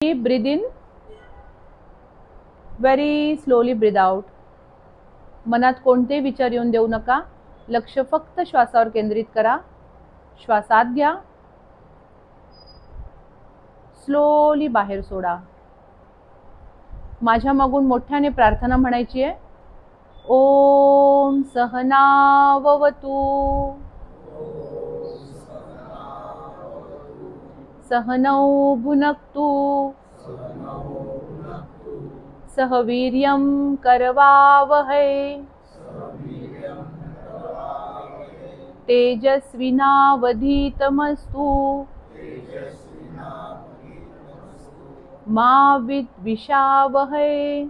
Breathe in, very slowly breathe out. मनात कोणते विचार येऊन देऊ नका. लक्ष फक्त श्वासावर केंद्रित करा. श्वास आत घ्या, स्लोली बाहेर सोडा. माझ्या मागून मोठ्याने प्रार्थना म्हणायची आहे. ओम सहनाववतु सहनौ भुनक्तु सह वीर्यं करवावहै तेजस्विनावधीतमस्तु मा विद्विषावहै.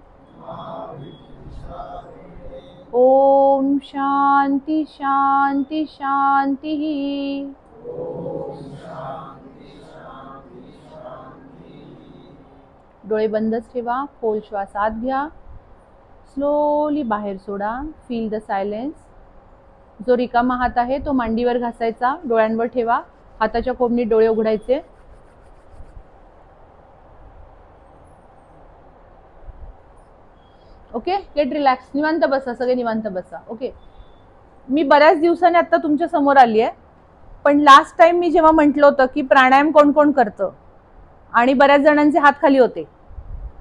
ओम शांति शांति शांति. डोळे बंदच ठेवा. खोल श्वास आत घ्या, स्लोली बाहेर सोडा. Feel the silence. जो रिकामा हात आहे तो मांडीवर घासायचा, डोळ्यांवर ठेवा. हाताच्या कोपणीत डोळे उघडायचे. Okay, get relax. निवांत बसा, सगळे निवांत बसा. ओके, मी बऱ्याच दिवसांनी आता तुमच्या समोर आली आहे, पण लास्ट टाइम मी जेव्हा म्हटलं होतं की प्राणायाम कोण कोण करतं आणि बऱ्याच जणांचे हात खाली होते,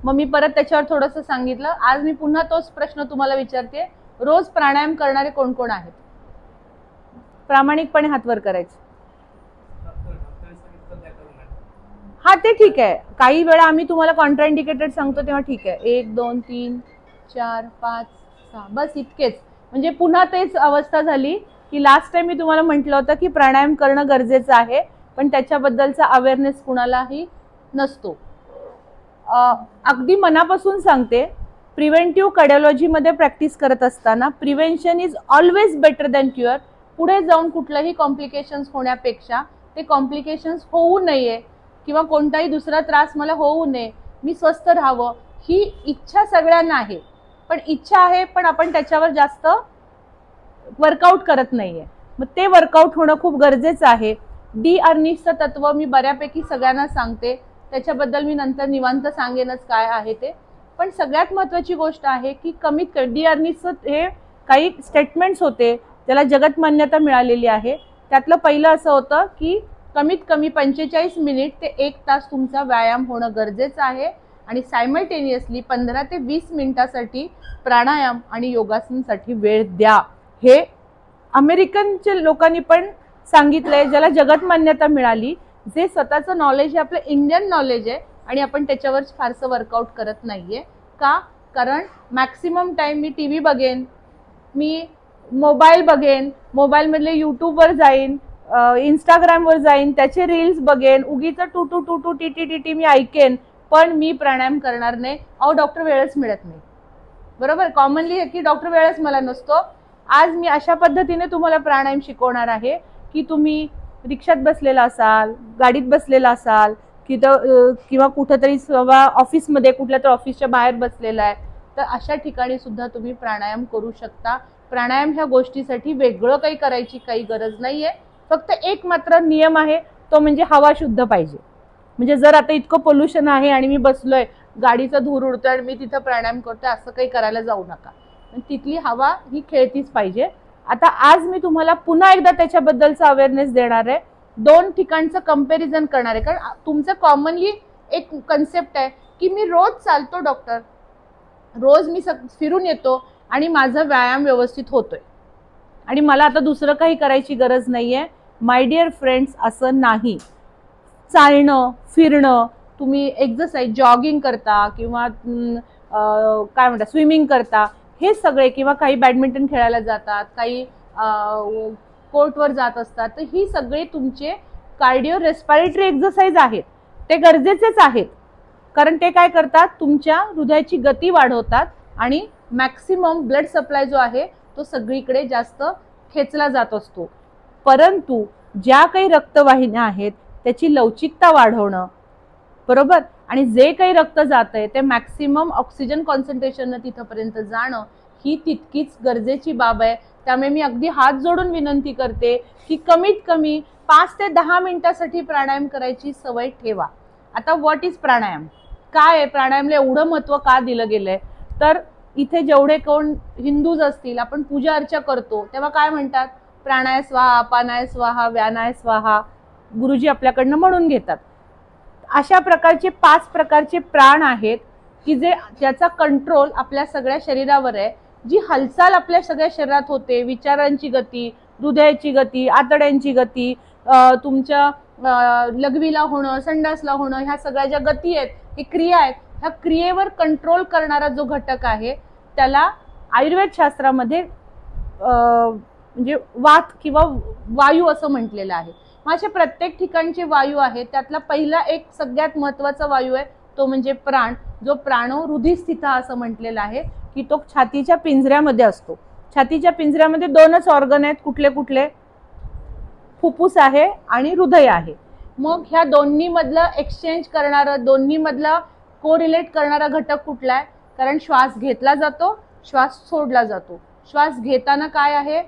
मग मी परत त्याच्यावर थोडंसं सांगितलं. आज मी पुन्हा तोच प्रश्न तुम्हाला विचारते. रोज प्राणायाम करणारे कोण कोण आहेत? प्रामाणिकपणे हात वर करायचे. हा, ते ठीक आहे. काही वेळा आम्ही तुम्हाला कॉन्ट्राइंडिकेटेड सांगतो तेव्हा ठीक आहे. 1 2 3 4 5 6 बस इतकेच. म्हणजे पुन्हा तेच अवस्था झाली की लास्ट टाइम मी तुम्हाला म्हटलं होतं की प्राणायाम करणं गरजेचं आहे, पण त्याच्याबद्दलचा अवेअरनेस कुणालाही नसतो. अगदी मनापासून सांगते, प्रिव्हेंटिव्ह कार्डिओलॉजीमध्ये प्रॅक्टिस करत असताना prevention is always better than cure. पुढे जाऊन कुठलंही कॉम्प्लिकेशन्स होण्यापेक्षा ते कॉम्प्लिकेशन्स होऊ नये किंवा कोणताही दुसरा त्रास मला होऊ नये, मी स्वस्थ राहावं, ही इच्छा सगळ्यांना आहे. पण इच्छा आहे, पण आपण त्याच्यावर जास्त वर्कआउट करत नाहीये. मग ते वर्कआउट होणं खूप गरजेचं आहे. डी अर्निशचं तत्व मी बऱ्यापैकी सगळ्यांना सांगते, त्याच्याबद्दल मी नंतर निवांत सांगेनच काय आहे ते. पण सगळ्यात महत्त्वाची गोष्ट आहे की कमीत कमी डी अर्निशचं हे काही स्टेटमेंट्स होते, त्याला जगत मान्यता मिळालेली आहे. त्यातलं पहिलं असं होतं की कमीत कमी 45 मिनिट ते 1 तास तुमचा व्यायाम होणं गरजेचं आहे आणि सायमल्टेनियसली 15 ते 20 मिनिटासाठी प्राणायाम आणि योगासनसाठी वेळ द्या. हे अमेरिकनच्या लोकांनी पण सांगितलंय, ज्याला जगत मान्यता मिळाली. जे स्वतःचं नॉलेज हे आपलं इंडियन नॉलेज आहे आणि आपण त्याच्यावर फारसं वर्कआउट करत नाहीये. का? कारण मॅक्सिमम टाइम मी टीव्ही बघेन, मी मोबाईल बघेन, मोबाईलमधले यूट्यूबवर जाईन, इंस्टाग्रामवर जाईन, त्याचे रील्स बघेन, उगीच टू टू टू टू टी टी टी टी मी ऐकेन, पण मी प्राणायाम करणार नाही. अहो डॉक्टर वेळच मिळत नाही. बरोबर, कॉमनली की डॉक्टर वेळच मला नसतो. आज मी अशा पद्धतीने तुम्हाला प्राणायाम शिकवणार आहे की तुम्ही रिक्षात बसलेला असाल, गाडीत बसलेला असाल किंवा कुठेतरी ऑफिसमध्ये कुठल्या तर ऑफिसच्या बाहेर बसलेला आहे, तर अशा ठिकाणी सुद्धा तुम्ही प्राणायाम करू शकता. प्राणायाम ह्या गोष्टीसाठी वेगळं काही करायची काही गरज नाहीये. फक्त एक मात्र नियम आहे, तो म्हणजे हवा शुद्ध पाहिजे. म्हणजे जर आता इतकं पोल्युशन आहे आणि मी बसलोय, गाडीचा धूर उडतोय आणि मी तिथं प्राणायाम करतोय, असं काही करायला जाऊ नका. तिथली हवा ही खेळतीच पाहिजे. आता आज मी तुम्हाला पुन्हा एकदा त्याच्याबद्दलचा अवेअरनेस देणार आहे. 2 ठिकाणचं कंपॅरिझन करणार आहे. कारण तुमचं कॉमनली एक कन्सेप्ट आहे की मी रोज चालतो डॉक्टर, रोज मी फिरून येतो आणि माझा व्यायाम व्यवस्थित होतोय आणि मला आता दुसरं काही करायची गरज नाहीये. माय डिअर फ्रेंड्स, असं नाही. चालणं, फिरणं, तुम्ही एक्सरसाइज, जॉगिंग करता किंवा काय म्हणतात स्विमिंग करता, हे सगळे, किंवा काही बॅडमिंटन खेळायला जातात, काही कोर्टवर जात असतात, तर ही सगळे तुमचे कार्डिओ रेस्पिरेटरी एक्सरसाइज आहेत. ते गरजेचेच आहेत, कारण ते काय करतात, तुमच्या हृदयाची गती वाढवतात आणि मॅक्सिमम ब्लड सप्लाय जो आहे तो सगळीकडे जास्त खेचला जात असतो. परंतु ज्या काही रक्तवाहिन्या आहेत त्याची लवचिकता वाढवणं, बरोबर, आणि जे काही रक्त जातंय ते मॅक्सिमम ऑक्सिजन कॉन्सन्ट्रेशन तिथपर्यंत जाणं ही तितकीच गरजेची बाब आहे. त्यामुळे मी अगदी हात जोडून विनंती करते की कमीत कमी 5 ते 10 मिनिटासाठी प्राणायाम करायची सवय ठेवा. आता व्हॉट इज प्राणायाम, काय आहे प्राणायामला एवढं महत्व का दिलं गेलंय? तर इथे जेवढे कोण हिंदूज असतील, आपण पूजा अर्चा करतो तेव्हा काय म्हणतात? प्राणाय स्वाहा, अपानाय स्वाहा, व्यानाय स्वाहा, गुरुजी आपल्याकडनं म्हणून घेतात. अशा प्रकारचे 5 प्रकारचे प्राण आहेत की ज्याचा कंट्रोल आपल्या सगळ्या शरीरावर आहे. जी हालचाल आपल्या सगळ्या शरीरात होते, विचारांची गती, हृदयाची गती, आतड्यांची गती, तुमच्या लघवीला होणं, संडासला होणं, ह्या सगळ्या ज्या गती आहेत, ही क्रिया आहेत, ह्या क्रियेवर कंट्रोल करणारा जो घटक आहे त्याला आयुर्वेद शास्त्रामध्ये म्हणजे वात किंवा वायू असं म्हटलेलं आहे. अशा प्रत्येक ठिकाणचे वायू आहेत, त्यातला पहिला एक सगळ्यात महत्वाचा वायू आहे तो म्हणजे प्राण, जो प्राणो हृदयस्थिता असं म्हटलेलं आहे की तो छातीच्या पिंजऱ्यामध्ये असतो. छातीच्या पिंजऱ्यामध्ये 2च ऑर्गन आहेत, कुठले कुठले? फुफ्फुस आहे आणि हृदय आहे. मग ह्या दोन्ही मधलं एक्सचेंज करणारं, दोन्ही मधला कोरिलेट करणारा घटक कुठला आहे? कारण श्वास घेतला जातो, श्वास सोडला जातो. श्वास घेताना काय आहे?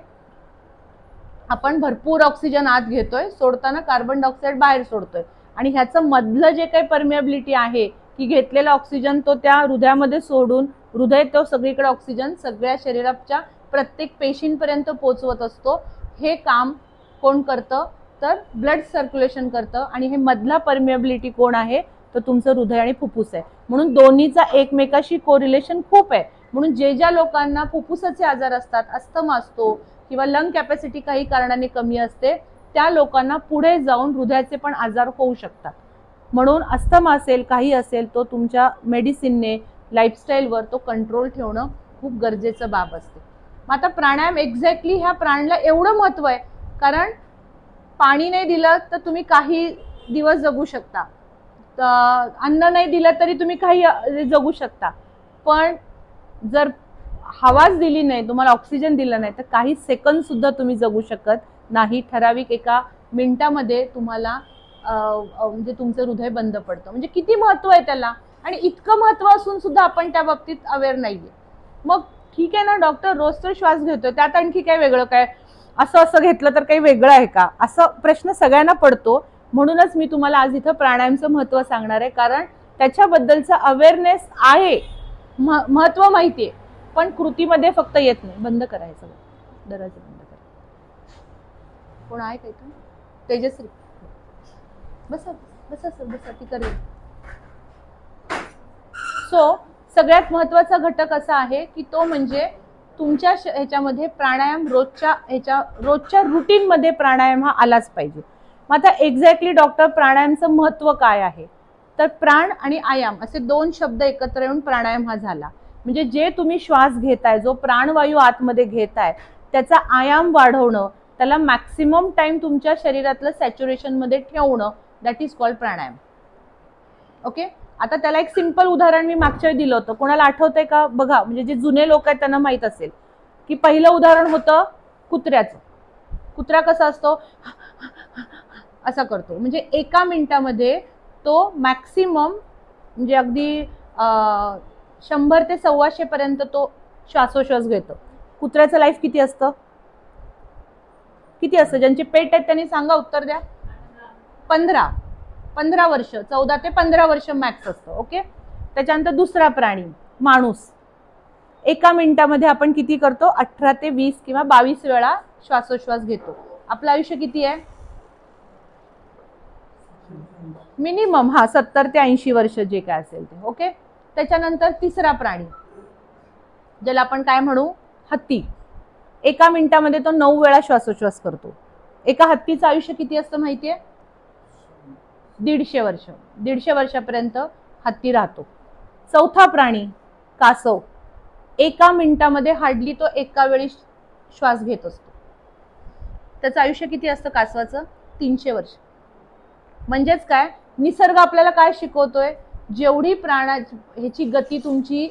आपण भरपूर ऑक्सिजन आत घेतोय, सोडताना कार्बन डायऑक्साईड बाहेर सोडतोय. आणि ह्याचं मधलं जे काही परमिएबिलिटी आहे की घेतलेला ऑक्सिजन तो त्या हृदयामध्ये सोडून हृदय तो सगळीकडे ऑक्सिजन सगळ्या शरीराच्या प्रत्येक पेशींपर्यंत पोहोचवत असतो. हे काम कोण करतं? तर ब्लड सर्क्युलेशन करतं. आणि हे मधला परमिएबिलिटी कोण आहे? तर तुमचं हृदय आणि फुफ्फुस आहे. म्हणून दोन्हीचा एकमेकाशी कोरिलेशन खूप आहे. म्हणून ज्या लोकांना फुफ्फुसाचे आजार असतात, अस्थमा असतो किंवा लंग कॅपॅसिटी काही कारणाने कमी असते, त्या लोकांना पुढे जाऊन हृदयाचे पण आजार होऊ शकतात. म्हणून अस्थमा असेल, काही असेल, तो तुमच्या मेडिसिनने, लाईफस्टाईलवर तो कंट्रोल ठेवणं खूप गरजेचं बाब असते. मग आता प्राणायाम एक्झॅक्टली ह्या प्राणाला एवढं महत्व आहे कारण पाणी नाही दिलं तर तुम्ही काही दिवस जगू शकता, अन्न नाही दिलं तरी तुम्ही काही जगू शकता, पण जर हवाच दिली नाही, तुम्हाला ऑक्सिजन दिला नाही तर काही सेकंद सुद्धा तुम्ही जगू शकत नाही. ठराविक एका मिनिटामध्ये तुम्हाला म्हणजे तुमचं हृदय बंद पडतं. म्हणजे किती महत्व आहे त्याला, आणि इतकं महत्व असून सुद्धा आपण त्या बाबतीत अवेअर नाहीये. मग ठीक आहे ना डॉक्टर, रोज तर श्वास घेतोय, त्यात आणखी काय वेगळं काय? असं घेतलं तर काही वेगळं आहे का? असं प्रश्न सगळ्यांना पडतो. म्हणूनच मी तुम्हाला आज इथं प्राणायामचं महत्व सांगणार आहे, कारण त्याच्याबद्दलचा अवेअरनेस आहे, महत्व माहिती आहे, पण कृतीमध्ये फक्त येत नाही. बंद करायचं, दरवाजा बंद करा. कोण आहे काही? तेजश्री, बसा बसा सर, बसा, ती करेल. सो सगळ्यात महत्वाचा घटक असा आहे की तो म्हणजे तुमच्या ह्याच्यामध्ये प्राणायाम रोजच्या रुटीन मध्ये प्राणायाम हा आलाच पाहिजे. मग आता एक्झॅक्टली डॉक्टर प्राणायामचं महत्व काय आहे? तर प्राण आणि आयाम असे 2 शब्द एकत्र येऊन प्राणायाम हा झाला. म्हणजे जे तुम्ही श्वास घेताय, जो प्राणवायू आतमध्ये घेताय, त्याचा आयाम वाढवणं, त्याला मॅक्सिमम टाइम तुमच्या शरीरातलं सॅच्युरेशन मध्ये ठेवणं, that is called pranayama. Okay. आता त्याला एक सिंपल उदाहरण मी मागच्या वेळी दिलं होतं, कोणाला आठवतंय का? बघा, म्हणजे जे जुने लोक आहेत त्यांना माहित असेल की पहिलं उदाहरण होतं कुत्र्याचं. कुत्रा कसा असतो? असा करतो. म्हणजे एका मिनिटामध्ये तो मॅक्सिमम म्हणजे अगदी 100 ते 125 पर्यंत तो श्वासोश्वास घेतो. कुत्र्याचं लाईफ किती असतं? किती असतं? ज्यांचे पेट आहेत त्यांनी सांगा, उत्तर द्या. 15 वर्ष, 14 ते 15 वर्ष मॅक्स असतं. ओके. त्याच्यानंतर दुसरा प्राणी माणूस, एका मिनिटामध्ये आपण किती करतो? 18 ते 20 किंवा 22 वेळा श्वासोश्वास घेतो. आपलं आयुष्य किती आहे? मिनिमम 70 ते 80 वर्ष, जे काय असेल ते. ओके. त्याच्यानंतर तिसरा प्राणी, ज्याला आपण काय म्हणू? हत्ती. एका मिनिटामध्ये तो 9 वेळा श्वासोश्वास करतो. एका हत्तीचं आयुष्य किती असतं माहितीये? 150 वर्ष. 150 वर्षापर्यंत हत्ती राहतो. चौथा प्राणी कासव, एका मिनिटामध्ये हार्डली तो एका वेळी श्वास घेत असतो. त्याचं आयुष्य किती असतं कासवाचं? 300 वर्ष. म्हणजेच काय, निसर्ग आपल्याला काय शिकवतोय? जेवढी ह्याची गती तुमची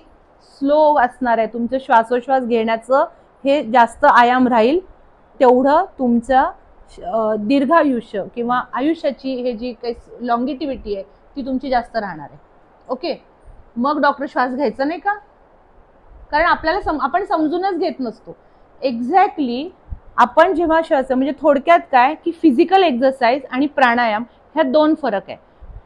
स्लो असणार आहे, तुमचं श्वासोश्वास घेण्याचं हे जास्त आयाम राहील, तेवढं तुमचं दीर्घायुष्य किंवा आयुष्याची हे जी काही लॉंगिटिव्हिटी आहे ती तुमची जास्त राहणार आहे. ओके. मग डॉक्टर श्वास घ्यायचा नाही का? कारण आपल्याला आपण समजूनच घेत नसतो. एक्झॅक्टली आपण जेव्हा श्वास, म्हणजे थोडक्यात काय की फिजिकल एक्सरसाइज आणि प्राणायाम ह्या 2 फरक आहे.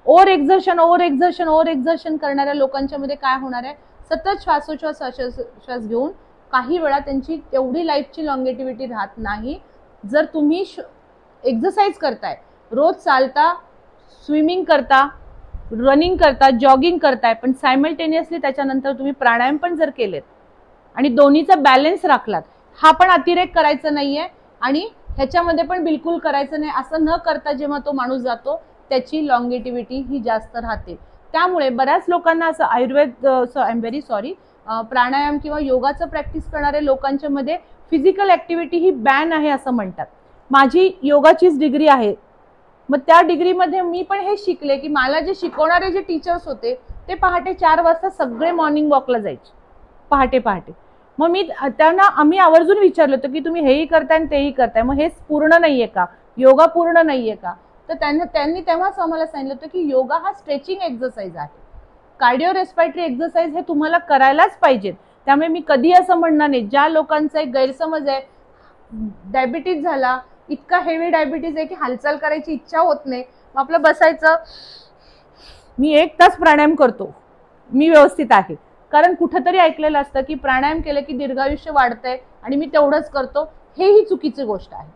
ओव्हर एक्झर्शन करणाऱ्या लोकांच्या मध्ये काय होणार आहे, सतत श्वासोच्छ्वास घेऊन काही वेळा त्यांची तेवढी लाईफची लॉंगेटिव्हिटी राहत नाही. जर तुम्ही एक्सरसाइज करताय, रोज चालता, स्विमिंग करता, रनिंग करता, जॉगिंग करताय, पण सायमल्टेनियसली त्याच्यानंतर तुम्ही प्राणायाम पण जर केलेत आणि दोन्हीचा बॅलन्स राखलात, हा पण अतिरेक करायचा नाहीये आणि ह्याच्यामध्ये पण बिलकुल करायचं नाही. असं न करता जेव्हा तो माणूस जातो त्याची लॉंगेटिव्हिटी ही जास्त राहते. त्यामुळे बऱ्याच लोकांना असं आयुर्वेद, आय एम व्हेरी सॉरी, प्राणायाम किंवा योगाचं प्रॅक्टिस करणारे लोकांच्या मध्ये फिजिकल ऍक्टिव्हिटी ही बॅन आहे असं म्हणतात. माझी योगाचीच डिग्री आहे, मग त्या डिग्रीमध्ये मी पण हे शिकले की मला जे शिकवणारे जे टीचर्स होते ते पहाटे 4 वाजता सगळे मॉर्निंग वॉकला जायचे, पहाटे. मग मी त्यांना आम्ही आवर्जून विचारलं होतं की तुम्ही हेही करताय आणि तेही करताय, मग हे पूर्ण नाहीये का, योगा पूर्ण नाहीये का? तर त्यांनी तेव्हाच आम्हाला सांगितलं होतं की योगा हा स्ट्रेचिंग एक्सरसाइज आहे, कार्डिओ रेस्पिरेटरी एक्सरसाइज हे तुम्हाला करायलाच पाहिजेत. त्यामुळे मी कधी असं म्हणणार नाही. ज्या लोकांचा एक गैरसमज आहे, डायबिटीज झाला, इतका हेवी डायबिटीज आहे की हालचाल करायची इच्छा होत नाही, मग आपलं बसायचं, मी 1 तास प्राणायाम करतो, मी व्यवस्थित आहे, कारण कुठंतरी ऐकलेलं असतं की प्राणायाम केलं की दीर्घायुष्य वाढतंय आणि मी तेवढंच करतो. हेही चुकीची गोष्ट आहे.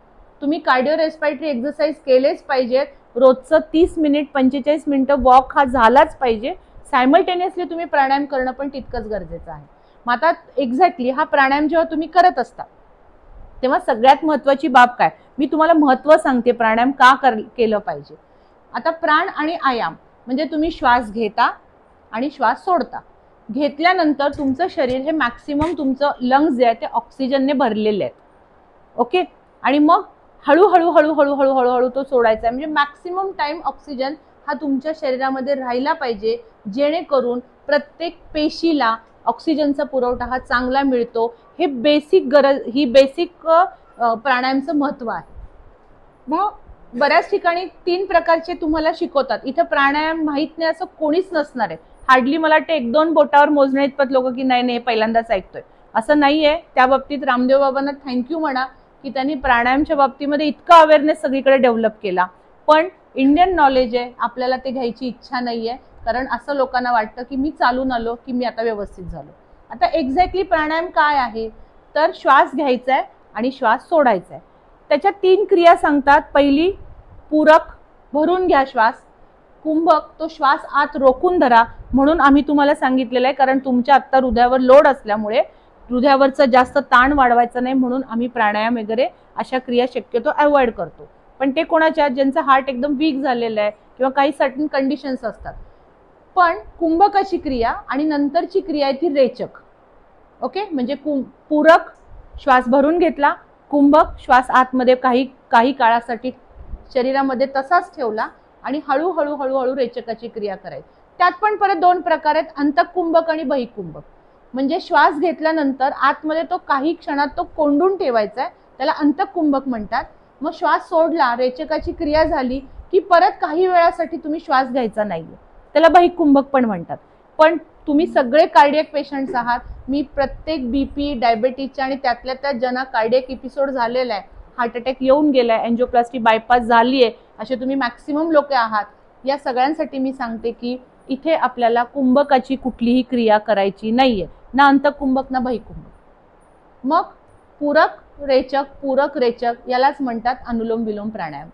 तुम्ही कार्डिओ रेस्पिरेटरी एक्सरसाइज केलेच पाहिजेत. रोजचं 30 मिनिट 45 मिनिटं वॉक हा झालाच पाहिजे. सायमल्टेनियसली तुम्ही प्राणायाम करणं पण तितकंच गरजेचं आहे. मग आता एक्झॅक्टली हा प्राणायाम जेव्हा तुम्ही करत असता तेव्हा सगळ्यात महत्वाची बाब काय, मी तुम्हाला महत्व सांगते प्राणायाम का केलं पाहिजे. आता प्राण आणि आयाम म्हणजे तुम्ही श्वास घेता आणि श्वास सोडता. घेतल्यानंतर तुमचं शरीर हे मॅक्सिमम तुमचं लंग्स जे आहे ते ऑक्सिजनने भरलेले आहेत. ओके, आणि मग हळूहळू तो सोडायचा आहे. म्हणजे मॅक्सिमम टाइम ऑक्सिजन हा तुमच्या शरीरामध्ये राहिला पाहिजे, जेणेकरून प्रत्येक पेशीला ऑक्सिजनचा पुरवठा हा चांगला मिळतो. हे बेसिक गरज, ही बेसिक प्राणायामचं महत्व आहे. मग बऱ्याच ठिकाणी 3 प्रकारचे तुम्हाला शिकवतात. इथं प्राणायाम माहित नाही असं कोणीच नसणार आहे. हार्डली मला वाटतं 1-2 बोटावर मोजण्या इतपत लोक की नाही पहिल्यांदाच ऐकतोय असं नाहीये. त्या बाबतीत रामदेव बाबांना थँक्यू म्हणा की त्यांनी प्राणायामच्या बाबतीमध्ये इतका अवेअरनेस सगळीकडे डेव्हलप केला. पण इंडियन नॉलेज आहे, आपल्याला ते घ्यायची इच्छा नाहीये, कारण असं लोकांना वाटतं की मी चालून आलो की मी आता व्यवस्थित झालो. आता एक्झॅक्टली प्राणायाम काय आहे, तर श्वास घ्यायचा आहे आणि श्वास सोडायचा आहे. त्याच्या 3 क्रिया सांगतात. पहिली पूरक, भरून घ्या श्वास. कुंभक, तो श्वास आत रोखून धरा, म्हणून आम्ही तुम्हाला सांगितलेलं आहे, कारण तुमच्या आत्ता हृदयावर लोड असल्यामुळे हृदयावरचा जास्त ताण वाढवायचा नाही, म्हणून आम्ही प्राणायाम वगैरे अशा क्रिया शक्यतो अवॉइड करतो. पण ते कोणाच्या, ज्यांचा हार्ट एकदम वीक झालेला आहे किंवा काही सर्टन कंडिशन्स असतात. पण कुंभकाची क्रिया आणि नंतरची क्रिया आहे ती रेचक. ओके, म्हणजे पूरक श्वास भरून घेतला, कुंभक श्वास आतमध्ये काही काळासाठी शरीरामध्ये तसाच ठेवला आणि हळूहळू रेचकाची क्रिया करायची. त्यात पण परत 2 प्रकार आहेत, अंतःकुंभक आणि बहिकुंभक. म्हणजे श्वास घेतल्यानंतर आतमध्ये तो काही क्षणात तो कोंडून ठेवायचा आहे, त्याला अंतःकुंभक म्हणतात. मग श्वास सोडला, रेचकाची क्रिया झाली की परत काही वेळासाठी तुम्ही श्वास घ्यायचा नाहीये, त्याला बहिकुंभक पण म्हणतात. पण तुम्ही सगळे कार्डियक पेशंट्स आहात. मी प्रत्येक बीपी, डायबिटीजच्या आणि त्यातल्या त्यात ज्यांना कार्डियक एपिसोड झालेला आहे, हार्ट अटॅक येऊन गेलाय, एंजिओप्लास्टी बायपास झाली आहे, असे तुम्ही मॅक्सिमम लोक आहात. या सगळ्यांसाठी मी सांगते की इथे आपल्याला कुंभकाची कुठलीही क्रिया करायची नाहीये, ना अंतःकुंभक ना बहिकुंभक. मग पूरक रेचक, पूरक रेचक यालाच म्हणतात अनुलोम विलोम प्राणायाम.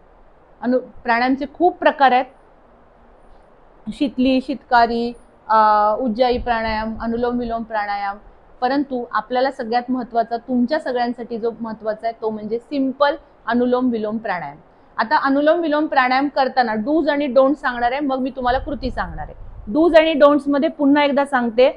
प्राणायामचे खूप प्रकार आहेत. शीतली, शीतकारी, उज्जाई प्राणायाम, अनुलोम विलोम प्राणायाम. परंतु आपल्याला सगळ्यात महत्वाचा, तुमच्या सगळ्यांसाठी जो महत्वाचा आहे तो म्हणजे सिंपल अनुलोम विलोम प्राणायाम. आता अनुलोम विलोम प्राणायाम करताना डूज आणि डोंट सांगणार आहे, मग मी तुम्हाला कृती सांगणार आहे. डूज आणि डोंट्स मध्ये पुन्हा एकदा सांगते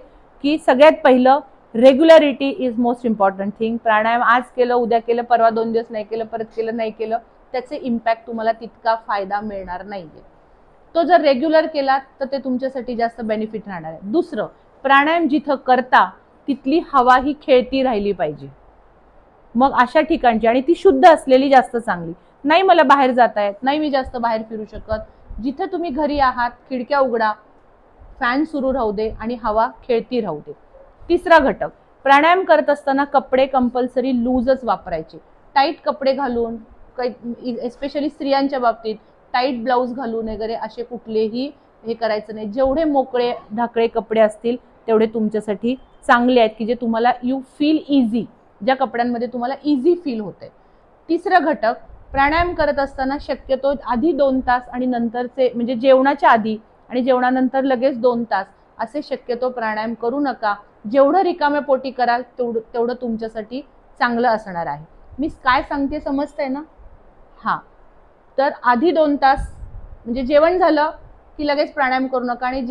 की सगळ्यात पहिलं, regularity is most important thing. प्राणायाम आज केलं, उद्या केलं, परवा 2 दिवस नाही केलं, परत केलं नाही केलं, त्याचे इम्पॅक्ट तुम्हाला तितका फायदा मिळणार नाहीये. तो जर रेग्युलर केला तर ते तुमच्यासाठी जास्त बेनिफिट राहणार आहे. दुसरं, प्राणायाम जिथं करता तिथली हवा ही खेळती राहिली पाहिजे. मग अशा ठिकाणची, आणि ती शुद्ध असलेली जास्त चांगली. नाही मला बाहेर जाता येत, नाही मी जास्त बाहेर फिरू शकत, जिथे तुम्ही घरी आहात खिडक्या उघडा, फॅन सुरू राहू दे आणि हवा खेळती राहू दे. तिसरा घटक, प्राणायाम करत असताना कपडे कंपल्सरी लूजच वापरायचे. टाईट कपडे घालून, एस्पेशली स्त्रियांच्या बाबतीत टाईट ब्लाऊज घालून वगैरे असे कुठलेही हे करायचं नाही. जेवढे मोकळे ढाकळे कपडे असतील तेवढे तुमच्यासाठी चांगले आहेत, की जे तुम्हाला यू फील इझी, ज्या कपड्यांमध्ये तुम्हाला इझी फील होते. तिसरा घटक, प्राणायाम करत असताना शक्यतो आधी 2 तास आणि नंतरचे म्हणजे जेवणाच्या आधी आणि जेवणानंतर लगेच 2 तास असे शक्यतो प्राणायाम करू नका. जेवढं रिकाम्या पोटी कराल तेवढं तुमच्यासाठी चांगलं असणार आहे. मी काय सांगते समजतंय ना? हां, तर आधी 2 तास म्हणजे जेवण झालं की लगेच प्राणायाम करू नका, आणि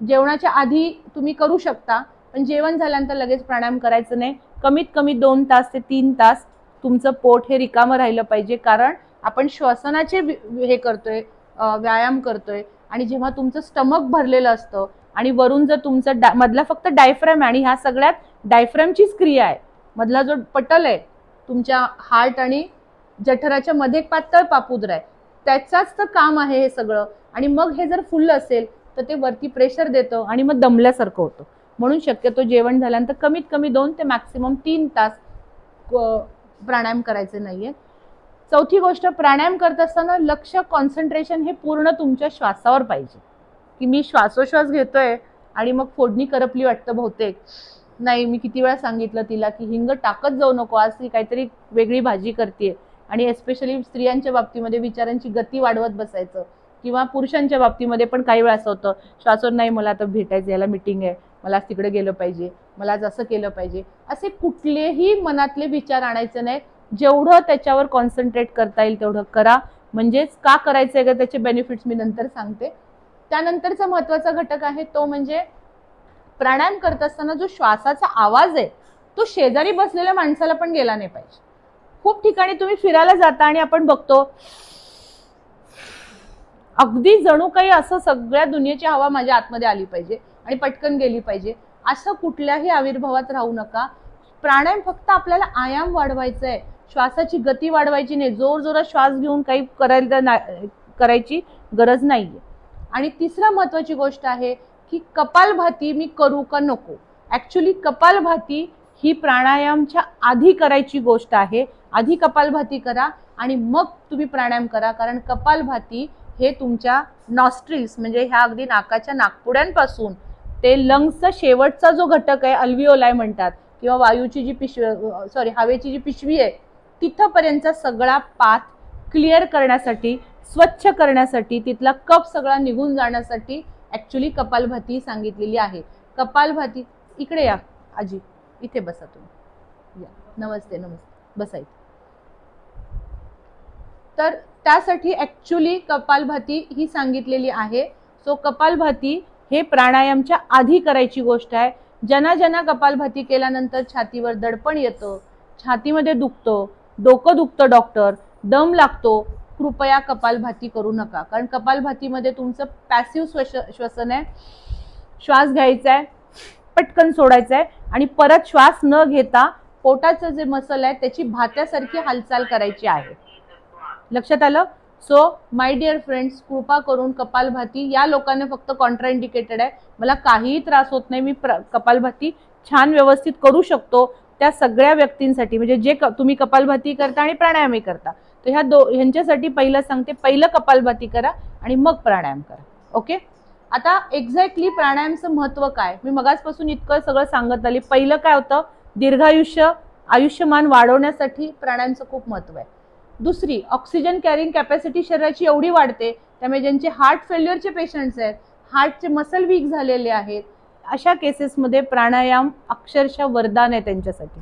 जेवणाच्या आधी तुम्ही करू शकता, पण जेवण झाल्यानंतर लगेच प्राणायाम करायचं नाही. कमीत कमी 2 तास ते 3 तास तुमचं पोट हे रिकामं राहिलं पाहिजे, कारण आपण श्वसनाचे हे करतोय, व्यायाम करतोय. आणि जेव्हा तुमचं स्टमक भरलेलं असतं आणि वरून जर तुमचं मधला फक्त डायफ्रॅम आहे, आणि ह्या सगळ्यात डायफ्रॅमचीच क्रिया आहे. मधला जो पटल आहे तुमच्या हार्ट आणि जठराच्या मध्ये एक पातळ पापुद्रा आहे, त्याचाच तर काम आहे हे सगळं. आणि मग हे जर फुल असेल तर ते वरती प्रेशर देतं आणि मग दमल्यासारखं होतं. म्हणून शक्यतो जेवण झाल्यानंतर कमीत कमी 2 ते मॅक्सिमम 3 तास प्राणायाम करायचे नाहीये. चौथी गोष्ट, प्राणायाम करत असताना लक्ष, कॉन्सन्ट्रेशन हे पूर्ण तुमच्या श्वासावर पाहिजे, की मी श्वासोश्वास घेतोय आणि मग फोडणी करपली वाटतं बहुतेक. नाही, मी किती वेळा सांगितलं तिला की हिंग टाकत जाऊ नको, आज ती काहीतरी वेगळी भाजी करते. आणि एस्पेशली स्त्रियांच्या बाबतीमध्ये विचारांची गती वाढवत बसायचं, किंवा पुरुषांच्या बाबतीमध्ये पण काही वेळा असं होतं, श्वासोर नाही, मला आता भेटायचं, याला मीटिंग आहे, मला आज तिकडे गेलं पाहिजे, मला आज असं केलं पाहिजे, असे कुठलेही मनातले विचार आणायचे नाही. जेवढं त्याच्यावर कॉन्सन्ट्रेट करता येईल तेवढं करा. म्हणजेच का करायचंय का त्याचे बेनिफिट्स मी नंतर सांगते. त्यानंतरचा महत्वाचा घटक आहे तो म्हणजे प्राणायाम करत असताना जो श्वासाचा आवाज आहे तो शेजारी बसलेल्या माणसाला पण गेला नाही पाहिजे. खूप ठिकाणी तुम्ही फिरायला जाता आणि आपण बघतो अगदी जणू काही असं सगळ्या दुनियेची हवा माझ्या आतमध्ये आली पाहिजे आणि पटकन गेली पाहिजे, असं कुठल्याही आविर्भावात राहू नका. प्राणायाम फक्त आपल्याला आयाम वाढवायचा आहे, श्वासाची गती वाढवायची नाही. जोर जोरात श्वास घेऊन काही करायची गरज नाहीये. आणि तिसरा महत्वाची गोष्ट आहे की कपालभाती मी करू का नको. ऍक्च्युली कपालभाती ही प्राणायामच्या आधी करायची गोष्ट आहे. आधी कपालभाती करा आणि मग तुम्ही प्राणायाम करा, कारण कपालभाती हे तुमच्या नॉस्ट्रिल्स म्हणजे ह्या अगदी नाकाच्या नाकपुड्यांपासून ते लंग्सचा शेवटचा जो घटक आहे अल्विओलाई म्हणतात, किंवा वायूची जी पिशवी हवेची जी पिशवी आहे तिथपर्यंतचा सगळा पाथ क्लिअर करण्यासाठी, स्वच्छ करण्यासाठी, तिथला कफ सगळा निघून जाण्यासाठी ऍक्च्युली कपालभाती सांगितलेली आहे. कपालभाती, इकडे या आजी, इथे बसा तुम्ही, या, नमस्ते नमस्ते, बसा इथे. तर त्यासाठी ऍक्च्युली कपालभाती ही सांगितलेली आहे. सो कपालभाती हे प्राणायामच्या आधी करायची गोष्ट आहे. ज्यांना कपालभाती केल्यानंतर छातीवर दडपण येतं, छातीमध्ये दुखतं, डोकं दुखतं, डॉक्टर दम लागतो, कृपया कपालभाती करू नका. कारण कपालभातीमध्ये तुमचं पॅसिव्ह श्वसन आहे. श्वास घ्यायचा आहे, पटकन सोडायचा आहे आणि परत श्वास न घेता पोटाचं जे मसल आहे त्याची भात्यासारखी हालचाल करायची आहे. लक्षात आलं? सो माय डिअर फ्रेंड्स, कृपा करून कपालभाती या लोकांना फक्त कॉन्ट्राइंडिकेटेड आहे. मला काहीही त्रास होत नाही, मी कपालभाती छान व्यवस्थित करू शकतो. त्या सगळ्या व्यक्तींसाठी म्हणजे जे तुम्ही कपालभाती करता आणि प्राणायामही करता, तर ह्यांच्यासाठी पहिलं सांगते, पहिलं कपालभाती करा आणि मग प्राणायाम करा. ओके. आता एक्झॅक्टली प्राणायामचं महत्व काय, मी मगाचपासून इतकं सगळं सांगत आली. पहिलं काय होतं, आयुष्यमान वाढवण्यासाठी प्राणायामचं खूप महत्व आहे. दुसरी, ऑक्सिजन कॅरिंग कॅपॅसिटी शरीराची एवढी वाढते, त्यामुळे ज्यांचे हार्ट फेल्युअरचे पेशंट्स आहेत, हार्टचे मसल वीक झालेले आहेत, अशा केसेसमध्ये प्राणायाम अक्षरशः वरदान आहे त्यांच्यासाठी.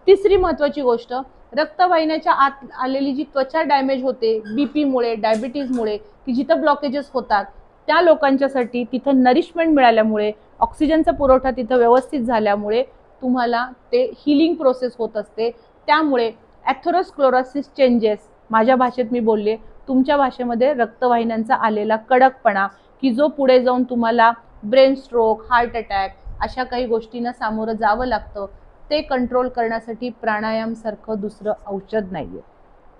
तिसरी महत्वाची गोष्ट, रक्तवाहिन्याच्या आत आलेली जी त्वचा डॅमेज होते बीपीमुळे, डायबिटीजमुळे, की जिथं ब्लॉकेजेस होतात त्या लोकांच्यासाठी तिथं नरिशमेंट मिळाल्यामुळे, ऑक्सिजनचा पुरवठा तिथं व्यवस्थित झाल्यामुळे तुम्हाला ते हिलिंग प्रोसेस होत असते. त्यामुळे ॲथेरोस्क्लेरोसिस चेंजेस, माझ्या भाषेत मी बोलले, तुमच्या भाषेमध्ये रक्तवाहिन्यांचा आलेला कडकपणा, की जो पुढे जाऊन तुम्हाला ब्रेन स्ट्रोक, हार्ट अटॅक अशा काही गोष्टींना सामोरं जावं लागतं, ते कंट्रोल करण्यासाठी प्राणायाम सारखं दुसरं औषध नाहीये.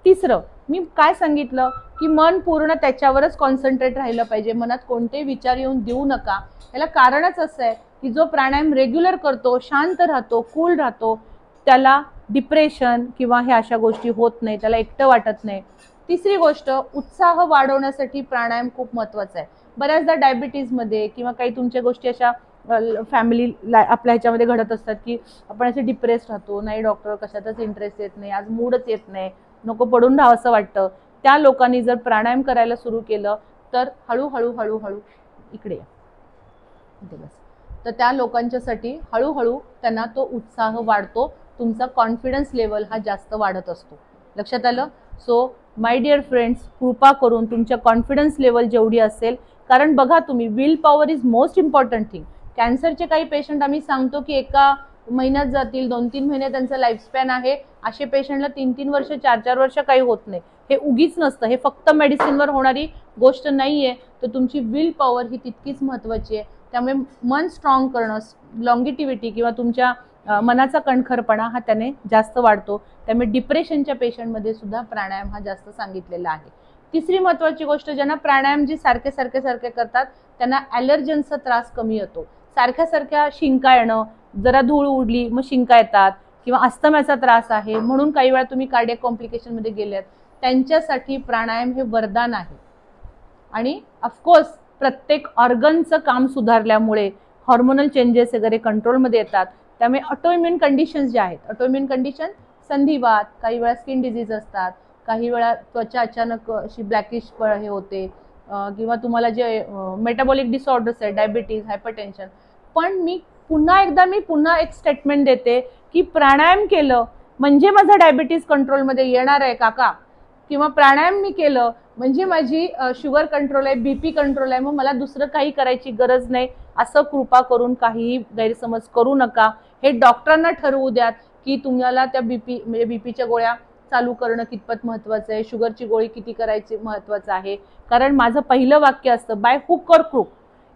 तिसरं, मी काय सांगितलं की मन पूर्ण त्याच्यावरच कॉन्सन्ट्रेट राहिलं पाहिजे, मनात कोणतेही विचार येऊन देऊ नका. याला कारणच असं आहे की जो प्राणायाम रेग्युलर करतो, शांत राहतो, कूल राहतो, त्याला डिप्रेशन किंवा हे अशा गोष्टी होत नाही, त्याला एकटं वाटत नाही. तिसरी गोष्ट, उत्साह वाढवण्यासाठी प्राणायाम खूप महत्वाचा आहे. बऱ्याचदा डायबिटीजमध्ये किंवा काही तुमच्या गोष्टी अशा फॅमिली आपल्या ह्याच्यामध्ये घडत असतात की आपण असे डिप्रेस राहतो, नाही डॉक्टर कशातच इंटरेस्ट येत नाही, आज मूडच येत नाही, नको पडून राहावं असं वाटतं. त्या लोकांनी जर प्राणायाम करायला सुरू केलं तर हळूहळू हळूहळू इकडे बस, तर त्या लोकांच्यासाठी हळूहळू त्यांना तो उत्साह वाढतो, तुमचा कॉन्फिडन्स लेवल हा जास्त वाढत असतो. लक्षात आलं? सो माय डिअर फ्रेंड्स, कृपा करून तुमच्या कॉन्फिडन्स लेवल जेवढी असेल, कारण बघा तुम्ही, will power is most important thing. कॅन्सरचे काही पेशंट आम्ही सांगतो की एका महिन्यात जातील, 2-3 महिने त्यांचा लाईफस्पॅन आहे. असे पेशंटला 3-3 वर्ष 4-4 वर्ष काही होत नाही. हे उगीच नसतं, हे फक्त मेडिसिनवर होणारी गोष्ट नाहीये. तर तुमची विल पॉवर ही तितकीच महत्वाची आहे. त्यामुळे मन स्ट्रॉंग करणं, लॉंगिटिव्हिटी किंवा तुमच्या मनाचा कणखरपणा हा त्याने जास्त वाढतो. त्यामुळे डिप्रेशनच्या पेशंटमध्ये सुद्धा प्राणायाम हा जास्त सांगितलेला आहे. तिसरी महत्वाची गोष्ट, ज्यांना प्राणायाम जी सारखे सारखे सारखे करतात त्यांना ॲलर्जनचा त्रास कमी येतो. सारख्या सारख्या शिंका येणं, जरा धूळ उडली मग शिंका येतात, किंवा अस्थम्याचा त्रास आहे म्हणून काही वेळा तुम्ही कार्डियक कॉम्प्लिकेशनमध्ये गेलेत, त्यांच्यासाठी प्राणायाम हे वरदान आहे. आणि ऑफकोर्स प्रत्येक ऑर्गनचं काम सुधारल्यामुळे हॉर्मोनल चेंजेस वगैरे कंट्रोलमध्ये येतात. त्यामुळे ऑटोइम्युन कंडिशन्स ज्या आहेत, ऑटोइम्युन कंडिशन संधिवात, काही वेळा स्किन डिझीज असतात, काही वेळा त्वचा अचानक अशी ब्लॅकिश हे होते, किंवा तुम्हाला जे मेटाबॉलिक डिसऑर्डर्स आहेत, डायबिटीज, हायपरटेन्शन. पण मी पुन्हा एक स्टेटमेंट देते की प्राणायाम केलं म्हणजे माझा डायबिटीज कंट्रोलमध्ये येणार आहे काका, किंवा प्राणायाम मी केलं म्हणजे माझी शुगर कंट्रोल आहे, बीपी कंट्रोल आहे, मग मला दुसरं काही करायची गरज नाही, असं कृपा करून काहीही गैरसमज करू नका. हे डॉक्टरांना ठरवू द्यात की तुम्हाला त्या म्हणजे बीपीच्या गोळ्या चालू करणं कितपत महत्वाचं आहे, शुगरची गोळी किती करायची महत्वाचं आहे. कारण माझं पहिलं वाक्य असतं, बाय हुक और क्रूक,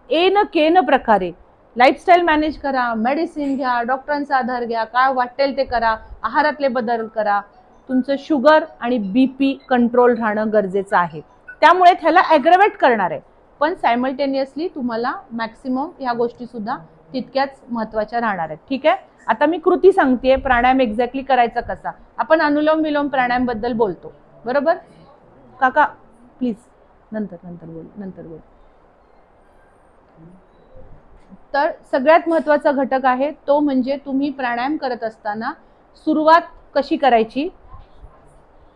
ए न के न प्रकारे लाईफस्टाईल मॅनेज करा, मेडिसिन घ्या, डॉक्टरांचा आधार घ्या, काय वाटेल ते करा, आहारातले बदल करा, तुमचं शुगर आणि बीपी कंट्रोल राहणं गरजेचं आहे. त्यामुळे त्याला ॲग्रवेट करणार आहे, पण सायमल्टेनियसली तुम्हाला मॅक्सिमम ह्या गोष्टी सुद्धा तितक्याच महत्त्वाच्या राहणार आहेत. ठीक आहे, आता मी कृती सांगतेय, प्राणायाम एक्झॅक्टली करायचा कसा. आपण अनुलोम विलोम प्राणायाम बद्दल बोलतो, बरोबर काका? प्लीज नंतर बोल. तर सगळ्यात महत्त्वाचा घटक आहे तो म्हणजे तुम्ही प्राणायाम करत असताना सुरुवात कशी करायची.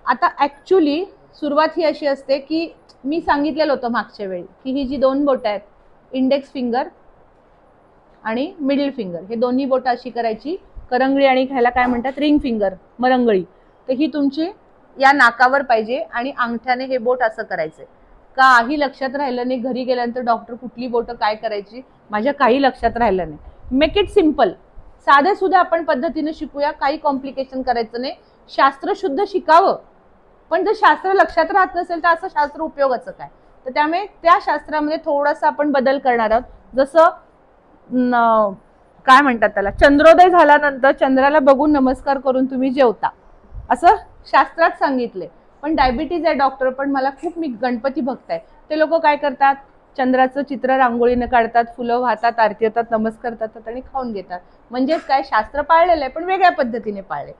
आता ॲक्च्युली सुरुवात ही अशी असते की मी सांगितलेलं होतं मागच्या वेळी की ही जी 2 बोटं आहेत, इंडेक्स फिंगर आणि मिडल फिंगर, हे दोन्ही बोटं अशी करायची, करंगळी आणि ह्याला काय म्हणतात रिंग फिंगर, मरंगळी, तर ही तुमची या नाकावर पाहिजे आणि अंगठ्याने हे बोट असं करायचंय. काही लक्षात राहिलं नाही, घरी गेल्यानंतर डॉक्टर कुठली बोटं काय करायची माझ्या काही लक्षात राहिलं नाही. मेक इट सिम्पल, साधे सुद्धा आपण पद्धतीने शिकूया, काही कॉम्प्लिकेशन करायचं नाही. शास्त्र शुद्ध शिकावं, पण जर शास्त्र लक्षात राहत नसेल तर असं शास्त्र उपयोगाचं काय. तर त्यामुळे त्या शास्त्रामध्ये थोडासा आपण बदल करणार आहोत. जसं काय म्हणतात त्याला, चंद्रोदय झाल्यानंतर चंद्राला बघून नमस्कार करून तुम्ही जेवता, असं शास्त्रात सांगितले. पण डायबिटीज आहे डॉक्टर, पण मला खूप, मी गणपती भक्त आहे, ते लोक काय करतात, चंद्राचं चित्र रांगोळीनं काढतात, फुलं वाहतात, आरती येतात, नमस्कार करतात आणि खाऊन घेतात. म्हणजेच काय, शास्त्र पाळलेलं आहे पण वेगळ्या पद्धतीने पाळले.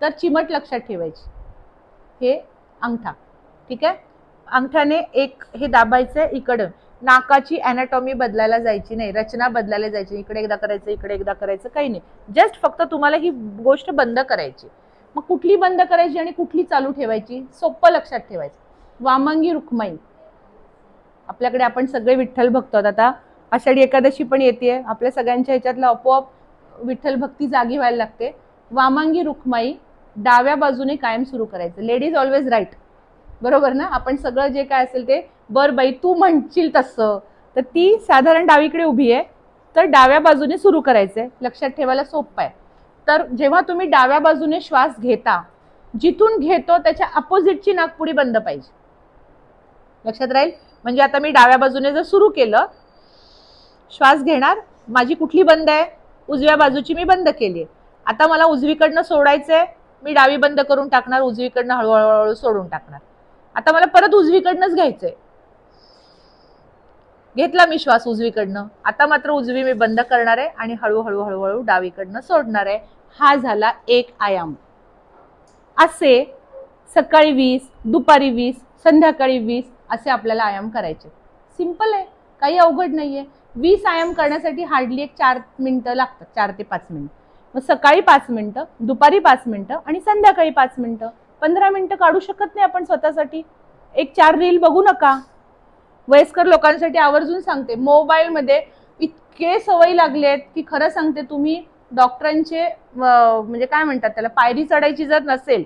तर चिमट लक्षात ठेवायची, हे अंगठा, ठीक आहे, अंगठ्याने एक हे दाबायचंय इकडं. नाकाची अॅनाटॉमी बदलायला जायची नाही, रचना बदलायला जायची, इकडे एकदा करायचं इकडे एकदा करायचं काही नाही, जस्ट फक्त तुम्हाला ही गोष्ट बंद करायची. मग कुठली बंद करायची आणि कुठली चालू ठेवायची, सोपं लक्षात ठेवायचं. वामांगी रुक्माई, आपल्याकडे आपण सगळे विठ्ठल भक्त आहोत, आता आषाढी एकादशी पण येते, आपल्या सगळ्यांच्या ह्याच्यातलं आपोआप विठ्ठल भक्ती जागी व्हायला लागते. वामांगी रुक्माई डाव्या बाजूने कायम सुरू करायचं. लेडीज ऑलवेज राईट, बरोबर ना? आपण सगळं जे काय असेल ते, बर बाई तू म्हणशील तसं, तर ती साधारण डावीकडे उभी आहे, तर डाव्या बाजूने सुरू करायचंय. लक्षात ठेवायला सोपं आहे. तर जेव्हा तुम्ही डाव्या बाजूने श्वास घेता, जिथून घेतो त्याच्या अपोजिटची नाकपुडी बंद पाहिजे, लक्षात राहील. म्हणजे आता मी डाव्या बाजूने जर सुरू केलं, श्वास घेणार, माझी कुठली बंद आहे, उजव्या बाजूची मी बंद केली. आता मला उजवीकडनं सोडायचंय, मी डावी बंद करून टाकणार, उजवीकडनं हळूहळू सोडून टाकणार. आता मला परत उजवीकडनंच घ्यायचंय, घेतला मी श्वास उजवीकडनं, आता मात्र उजवी मी बंद करणार आहे आणि हळूहळू हळूहळू डावीकडनं सोडणार आहे. हा झाला एक आयाम. असे सकाळी 20, दुपारी 20, संध्याकाळी 20 असे आपल्याला आयाम करायचे. सिंपल आहे. काही अवघड नाहीये. 20 आयाम करण्यासाठी हार्डली एक 4 मिनिटं लागतात, 4 ते 5 मिनिटं. मग सकाळी 5 मिनिटं, दुपारी 5 मिनिटं आणि संध्याकाळी 5 मिनिटं. 15 मिनिटं काढू शकत नाही आपण स्वतःसाठी? एक 4 रील बघू नका. वयस्कर लोकांसाठी आवर्जून सांगते, मोबाईलमध्ये इतके सवय लागलेत की खरं सांगते, तुम्ही डॉक्टरांचे म्हणजे काय म्हणतात त्याला, पायरी चढायची जर नसेल,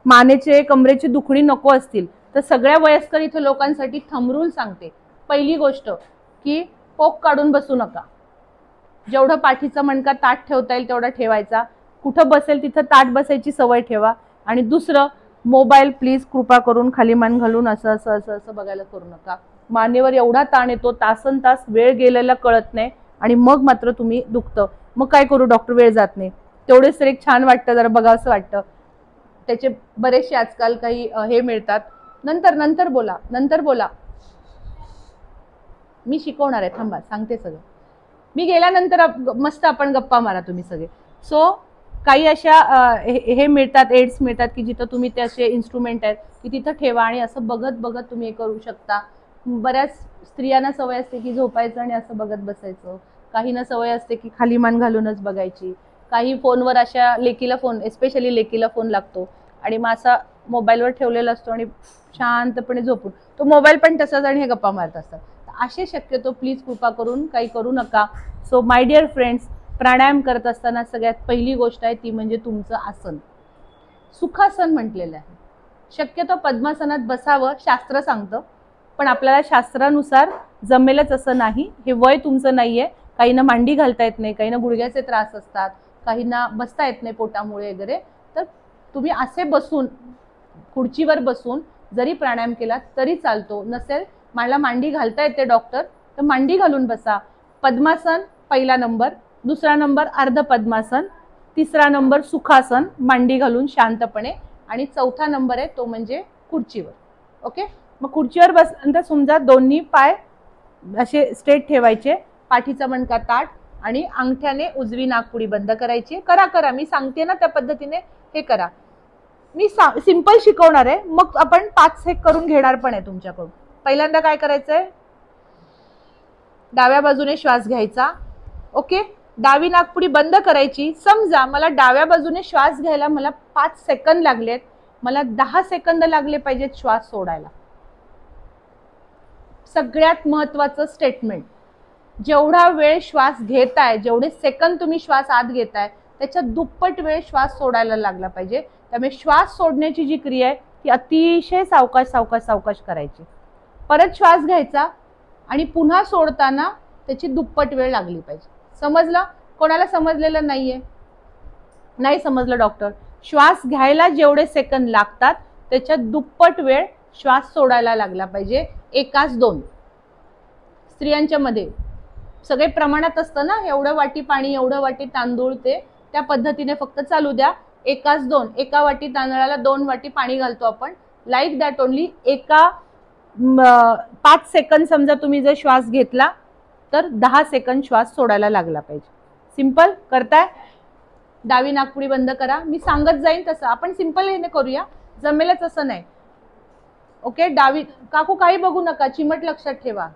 मानेचे कमरेची दुखणी नको असतील, तर सगळ्या वयस्कर इथे लोकांसाठी थंब सांगते. पहिली गोष्ट की पोक काढून बसू नका. जेवढं पाठीचा मणका ताट ठेवता येईल तेवढा ठेवायचा. कुठं बसेल तिथं ताट बसायची सवय ठेवा. आणि दुसरं, मोबाईल प्लीज कृपा करून खाली मान घालून असं असं असं असं बघायला करू नका. मानेवर एवढा ताण येतो, तासन तास वेळ गेलेला कळत नाही आणि मग मात्र तुम्ही दुखतं. मग काय करू डॉक्टर, वेळ जात नाही. तेवढेच तर एक छान वाटतं, जरा बघावंसं वाटतं. त्याचे बरेचसे आजकाल काही हे मिळतात. नंतर बोला, नंतर बोला, मी शिकवणार आहे, थांबा सांगते सगळं. मी गेल्यानंतर मस्त आपण गप्पा मारा तुम्ही सगळे. सो काही अशा हे मिळतात, एड्स मिळतात की जिथं तुम्ही ते असे इन्स्ट्रुमेंट आहेत की तिथं ठेवा आणि असं बघत बघत तुम्ही हे करू शकता. बऱ्याच स्त्रियांना सवय असते की झोपायचं आणि असं बघत बसायचं. काहींना सवय असते की खाली मान घालूनच बघायची. काही फोनवर अशा लेकीला फोन, एस्पेशली लेकीला फोन लागतो आणि मग असा मोबाईलवर ठेवलेला असतो आणि शांतपणे झोपून तो मोबाईल पण तसाच आणि हे गप्पा मारत असतात. असे शक्यतो प्लीज कृपा करून काही करू नका. सो माय डिअर फ्रेंड्स, प्राणायाम करत असताना सगळ्यात पहिली गोष्ट आहे ती म्हणजे तुमचं आसन. सुखासन म्हटलेलं आहे. शक्यतो पद्मासनात बसावं शास्त्र सांगतं, पण आपल्याला शास्त्रानुसार जमेलच असं नाही. हे वय तुमचं नाहीये. काहींना मांडी घालता येत नाही, काहींना गुडघ्याचे त्रास असतात, काहींना बसता येत नाही पोटामुळे वगैरे. तर तुम्ही असे बसून, खुर्चीवर बसून जरी प्राणायाम केला तरी चालतो. नसेल मला मांडी घालता येते डॉक्टर, तर मांडी घालून बसा. पद्मासन पहिला नंबर, दुसरा नंबर अर्ध पद्मासन, तिसरा नंबर सुखासन मांडी घालून शांतपणे, आणि चौथा नंबर आहे तो म्हणजे खुर्चीवर. ओके. मग खुर्चीवर बसल्यानंतर समजा दोन्ही पाय असे स्ट्रेट ठेवायचे, पाठीचा मणका ताठ आणि अंगठ्याने उजवी नाकपुडी बंद करायची. करा, मी सांगते ना त्या पद्धतीने हे करा. मी सिंपल शिकवणार आहे, मग आपण 5 सेक करून घेणार पण आहे तुमच्याकडून. पहिल्यांदा काय करायचंय, डाव्या बाजूने श्वास घ्यायचा. ओके. डावी नाकपुडी बंद करायची. समजा मला डाव्या बाजूने श्वास घ्यायला मला 5 सेकंद लागलेत, मला 10 सेकंद लागले पाहिजेत श्वास सोडायला. सगळ्यात महत्वाचं स्टेटमेंट, जेवढा वेळ श्वास घेताय, जेवढे सेकंद तुम्ही श्वास आत घेताय, त्याच्या दुप्पट वेळ श्वास सोडायला लागला पाहिजे. त्यामुळे श्वास सोडण्याची जी क्रिया आहे ती अतिशय सावकाश सावकाश सावकाश करायची. परत श्वास घ्यायचा आणि पुन्हा सोडताना त्याची दुप्पट वेळ लागली पाहिजे. समजलं? कोणाला समजलेलं नाहीये? नाही समजलं डॉक्टर? श्वास घ्यायला जेवढे सेकंद लागतात त्याच्या दुप्पट वेळ श्वास सोडायला लागला पाहिजे. 1-2 स्त्रियांच्या मध्ये सगळे प्रमाणात असतं ना, एवढं वाटी पाणी, एवढं वाटी तांदूळ, ते त्या पद्धतीने फक्त चालू द्या. 1-2, एका वाटी तांदळाला 2 वाटी पाणी घालतो आपण, लाईक दॅट ओनली. 5 सेकंद समजा तुम्ही जर श्वास घेतला तर 10 सेकंद श्वास सोडायला लागला पाहिजे. सिंपल करताय? डावी नाकपुडी बंद करा. मी सांगत जाईन तसं आपण सिंपल हे करूया, जमेलच असं नाही. ओके. डावी काकू काही बघू नका, चिमट लक्षात ठेवा,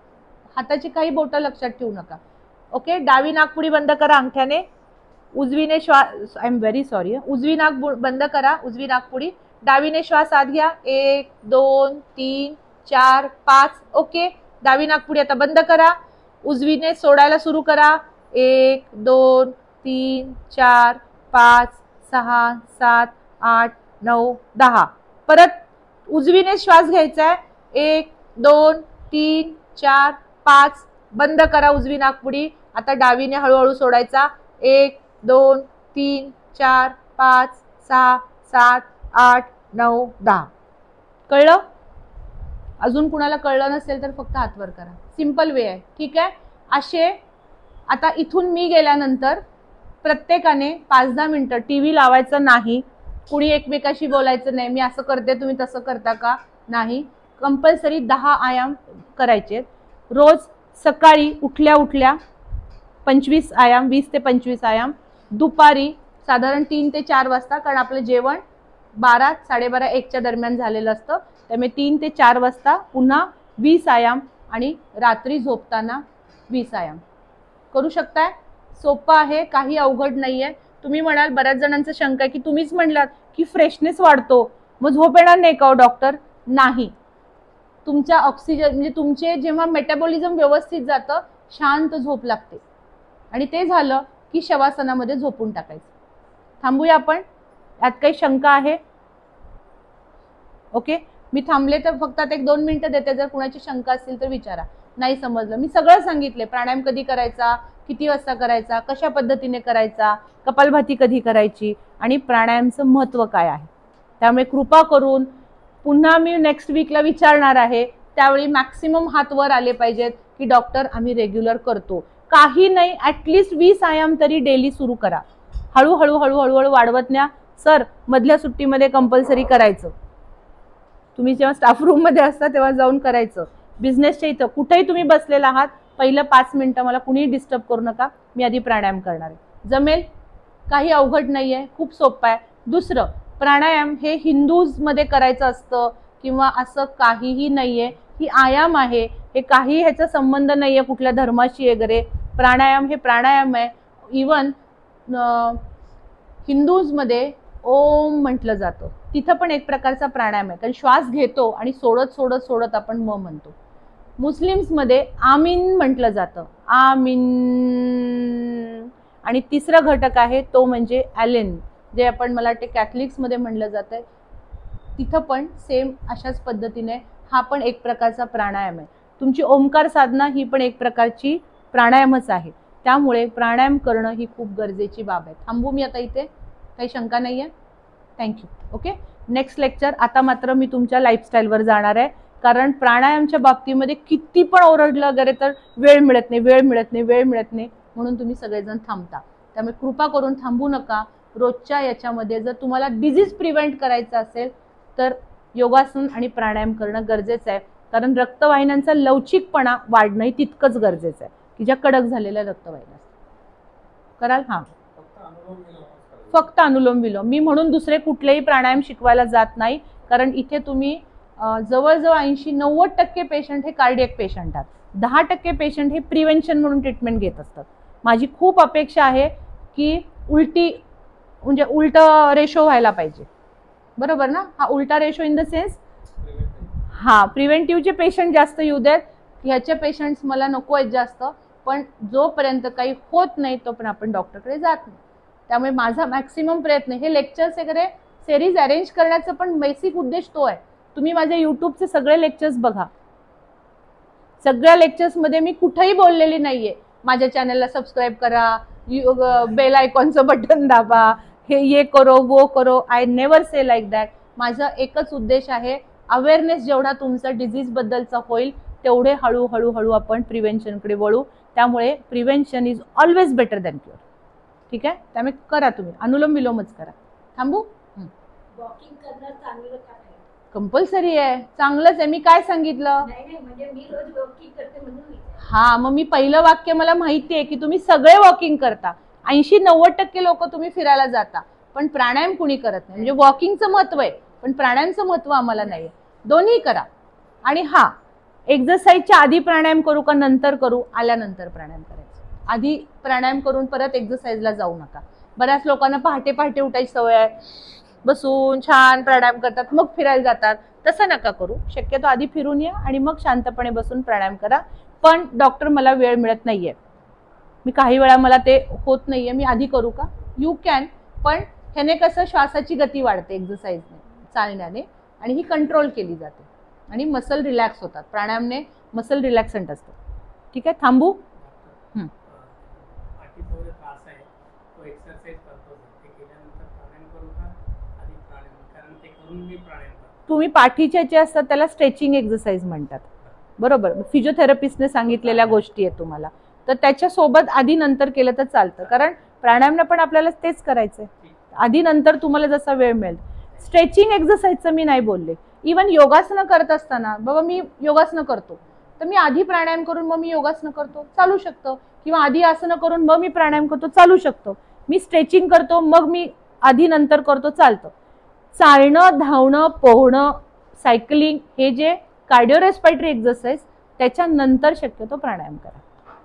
हाताची काही बोटं लक्षात ठेवू नका. ओके. डावी नाकपुडी बंद करा अंगठ्याने. उजवीने श्वास, आय एम व्हेरी सॉरी, उजवी नाक बंद करा, उजवी नाकपुडी. डावीने श्वास आत घ्या. 1, 2, 3, 4, 5. ओके. डावी नाकपुडी आता बंद करा. उजवीने सोडायला सुरू करा. 1, 2, 3, 4, 5, 6, 7, 8, 9, 10. परत उजवीने श्वास घ्यायचा आहे. 1, 2, 3, 4, 5. बंद करा उजवी नाकपुडी. आता डावीने हळूहळू सोडायचा. 1, 2, 3, 4, 5, 6, 7, 8, 9, 10. कळलं? अजून कुणाला कळलं नसेल तर फक्त हात वर करा. सिंपल वे आहे. ठीक आहे. असे आता इथून मी गेल्यानंतर प्रत्येकाने 5-10 मिनिटं टीव्ही लावायचं नाही, कुणी एकमेकाशी बोलायचं नाही. मी असं करते तुम्ही तसं करता का? नाही. कंपल्सरी 10 आयाम करायचे रोज. सकाळी उठल्या उठल्या 25 आयाम, 20 ते 25 आयाम. दुपारी साधारण 3 ते 4 वाजता, कारण आपलं जेवण 12, 12:30, 1च्या दरम्यान झालेलं असतं, त्यामुळे 3 ते 4 वाजता पुन्हा 20 आयाम. आणि रात्री झोपताना 20 आयाम करू शकताय. सोपं आहे, काही अवघड नाहीये. तुम्ही म्हणाल, बऱ्याच जणांचं शंका आहे की तुम्हीच म्हणलात की फ्रेशनेस वाढतो, मग झोप येणार नाही का डॉक्टर? नाही. तुमच्या ऑक्सिजन म्हणजे तुमचे जेव्हा मेटाबॉलिझम व्यवस्थित जातं, शांत झोप लागते आणि ते झालं की शवासनामध्ये झोपून टाकायचं. थांबूया आपण. यात काही शंका आहे? ओके, मी थांबले तर फक्त आता 1-2 मिनिटं देते. जर कुणाची शंका असेल तर विचारा. नाही समजलं, मी सगळं सांगितले. प्राणायाम कधी करायचा, किती वाजता करायचा, कशा पद्धतीने करायचा, कपालभाती कधी करायची आणि प्राणायामचं महत्त्व काय आहे. त्यामुळे कृपा करून पुन्हा मी नेक्स्ट वीकला विचारणार आहे, त्यावेळी मॅक्सिमम हात वर आले पाहिजेत की डॉक्टर आम्ही रेग्युलर करतो. काही नाही, ॲटलिस्ट 20 आयाम तरी डेली सुरू करा. हळूहळू हळूहळू वाढवत न्या. सर, मधल्या सुट्टीमध्ये कंपल्सरी करायचं. तुम्ही जेव्हा स्टाफ रूम मध्ये असता तेव्हा जाऊन करायचं. बिझनेसच्या इथं कुठेही तुम्ही बसलेला आहात, पहिलं 5 मिनिटं मला कुणीही डिस्टर्ब करू नका, मी आधी प्राणायाम करणार आहे. जमेल? काही अवघड नाहीये, खूप सोपं आहे. दुसरं, प्राणायाम हे हिंदूजमध्ये करायचं असतं किंवा असं काहीही नाहीये. ही आयाम आहे, हे काही ह्याचा संबंध नाहीये कुठल्या धर्माशी वगैरे. प्राणायाम हे प्राणायाम आहे. इवन हिंदूजमध्ये ओम म्हटलं जातं, तिथं पण एक प्रकारचा प्राणायाम आहे, कारण श्वास घेतो आणि सोडत सोडत सोडत आपण म म्हणतो. मुस्लिम्समध्ये आमीन म्हटलं जातं, आमीन. आणि तिसरा घटक आहे तो म्हणजे ॲलेन, जे आपण मला वाटते कॅथलिक्समध्ये म्हणलं जातं. तिथं पण सेम अशाच पद्धतीने हा पण एक प्रकारचा प्राणायाम आहे. तुमची ओंकार साधना ही पण एक प्रकारची प्राणायामच आहे. त्यामुळे प्राणायाम करणं ही खूप गरजेची बाब आहे. थांबू मी आता इथे, काही शंका नाही आहे. थँक्यू. Okay, next lecture. आता मात्र मी तुमच्या लाईफस्टाईलवर जाणार आहे, कारण प्राणायामच्या बाबतीमध्ये किती पण ओरडलं वगैरे तर वेळ मिळत नाही, वेळ मिळत नाही, वेळ मिळत नाही, म्हणून तुम्ही सगळेजण थांबता. त्यामुळे कृपा करून थांबू नका. रोजच्या याच्यामध्ये जर तुम्हाला डिझीज प्रिव्हेंट करायचं असेल तर योगासन आणि प्राणायाम करणं गरजेचं आहे, कारण रक्तवाहिन्यांचा लवचिकपणा वाढणं तितकंच गरजेचं आहे की ज्या कडक झालेल्या रक्तवाहिन्या कराल. हां, फक्त अनुलोम विलोम. मी म्हणून दुसरे कुठलेही प्राणायाम शिकवायला जात नाही, कारण इथे तुम्ही जवळजवळ 80-90% पेशंट हे कार्डियक पेशंट आहेत. 10% पेशंट हे प्रिव्हेन्शन म्हणून ट्रीटमेंट घेत असतात. माझी खूप अपेक्षा आहे की म्हणजे उलट रेशो व्हायला पाहिजे, बरोबर ना? हा उलटा रेशो इन द सेन्स, हा प्रिव्हेंटिव्हचे पेशंट जास्त येऊ देत, ह्याचे पेशंट्स मला नको आहेत जास्त. पण जोपर्यंत काही होत नाही तोपर्यंत आपण डॉक्टरकडे जात नाही. त्यामुळे माझा मॅक्सिमम प्रयत्न, हे लेक्चर्स वगैरे सिरीज अरेंज करण्याचा पण बेसिक उद्देश तो आहे. तुम्ही माझे यूट्यूबचे सगळे लेक्चर्स बघा. सगळ्या लेक्चर्समध्ये मी कुठेही बोललेली नाहीये माझ्या चॅनलला सबस्क्राईब करा, बेल आयकॉनचं बटन दाबा, हे ये करो वो करो. I never say like that. माझा एकच उद्देश आहे, अवेअरनेस जेवढा तुमचा डिझीज बद्दलचा होईल तेवढे हळूहळू हळू आपण प्रिव्हेन्शनकडे वळू. त्यामुळे prevention is always better than cure. ठीक आहे, त्यामुळे करा, तुम्ही अनुलोम विलोमच करा. थांबू? वॉकिंग करणं चांगलं का नाही? कंपल्सरी आहे, चांगलंच आहे. मी काय सांगितलं? नाही, म्हणजे मी रोज वॉकिंग करते म्हणून. हा, मग मी पहिलं वाक्य, मला माहिती आहे की तुम्ही सगळे वॉकिंग करता. 80-90% लोक तुम्ही फिरायला जाता, पण प्राणायाम कुणी करत नाही. म्हणजे वॉकिंगचं महत्व आहे पण प्राणायामचं महत्व आम्हाला नाही. दोन्ही करा. आणि हा, एक्सरसाइजच्या आधी प्राणायाम करू का नंतर करू? आल्यानंतर प्राणायाम करायचं. आधी प्राणायाम करून परत एक्सरसाइजला जाऊ नका. बऱ्याच लोकांना पहाटे पहाटे उठायची सवय आहे, बसून छान प्राणायाम करतात मग फिरायला जातात. तसं नका करू. शक्यतो आधी फिरून या आणि मग शांतपणे बसून प्राणायाम करा. पण डॉक्टर, मला वेळ मिळत नाहीये, मी काही वेळा मला ते होत नाहीये, मी आधी करू का? You can. पण ह्याने कसं श्वासाची गती वाढते एक्सरसाइजने, चालण्याने, आणि ही कंट्रोल केली जाते आणि मसल रिलॅक्स होतात. प्राणायामने मसल रिलॅक्संट असतं. ठीक आहे, थांबू? तुम्ही पाठीचे जे असतात त्याला स्ट्रेचिंग एक्सरसाइज म्हणतात, बरोबर? फिजिओथेरपिस्टने सांगितलेल्या गोष्टी आहेत तुम्हाला, तर त्याच्यासोबत आधी नंतर केलं तर चालतं, कारण प्राणायामनं पण आपल्याला तेच करायचंय. आधी नंतर तुम्हाला जसा वेळ मिळेल. स्ट्रेचिंग एक्सरसाइजचं मी नाही बोलले. इवन योगासनं करत असताना, बाबा मी योगासनं करतो तर मी आधी प्राणायाम करून मग मी योगासनं करतो, चालू शकतं. किंवा आधी आसनं करून मग मी प्राणायाम करतो, चालू शकतो. मी स्ट्रेचिंग करतो मग मी आधी नंतर करतो, चालतं. चालणं, धावणं, पोहणं, सायकलिंग, हे जे कार्डिओ रेस्पिरेटरी एक्सरसाइज त्याच्यानंतर शक्यतो प्राणायाम करा.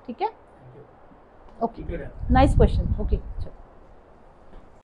ठीक आहे. Okay, nice question. ओके.